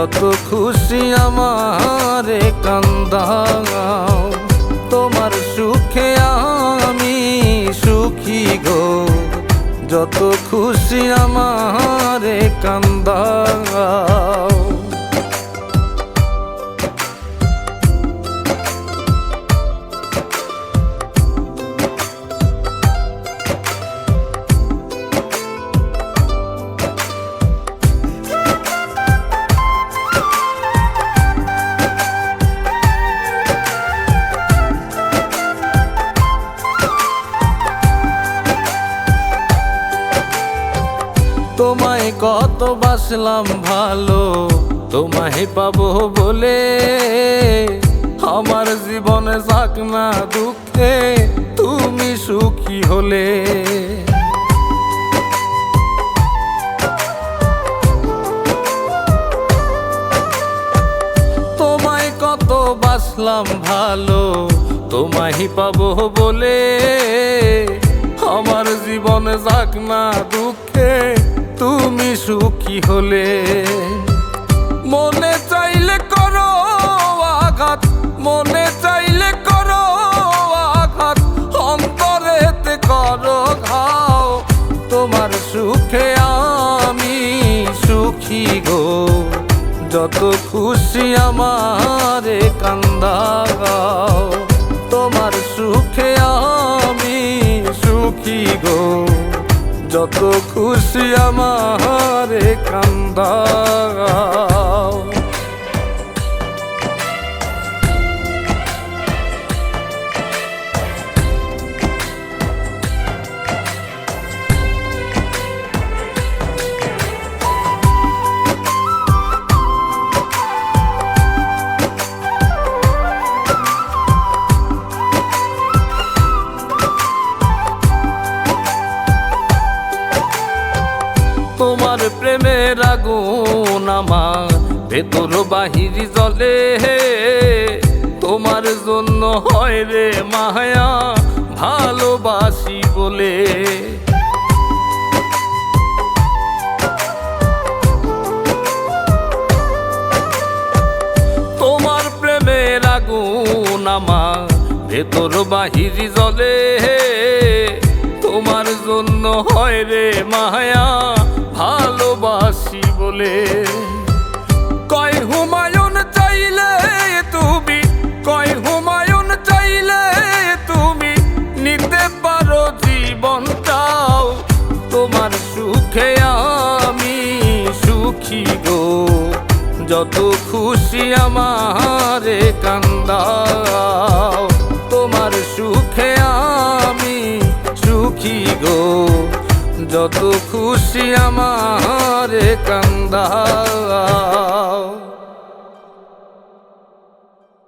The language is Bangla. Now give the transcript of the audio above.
যত খুশি আমারে কান্দাও। তোমার সুখে আমি সুখী গো, যত খুশি আমারে কান্দাও। তোমায় কত বাসলাম ভালো, তোমায় পাবো বলে। আমার জীবনে যাক না দুঃখে, তুমি সুখী হলে। তোমায় কত বাসলাম ভালো, তোমায় পাবো বলে। আমার জীবনে যাক না দুঃখে, তুমি সুখী হলে। মনে চাইলে করো আঘাত, মনে চাইলে করো আঘাত, অন্তরেতে করো ঘাও। তোমার সুখে আমি সুখী গো, যত খুশি আমারে কান্দাও। তোমার সুখে আমি সুখী গো, যত খুশি আমারে কান্দাও। তোমার প্রেমের আগুন আমার ভেতর বাহির জ্বলে। তোমার জন্য হয় রে মায়া ভালোবাসি বলে। তোমার প্রেমের আগুন আমার ভেতর বাহির জ্বলে। তোমার জন্য হয় রে মায়া ভালোবাসি বলে। কয় হুমায়ুন চাইলে তুমি, কয় হুমায়ুন চাইলে তুমি নিতে পারো জীবনটাও। তোমার সুখে আমি সুখী গো, যত খুশি আমারে কান্দাও। তোমার সুখে আমি সুখী গো, যত খুশি আমারে কান্দাও।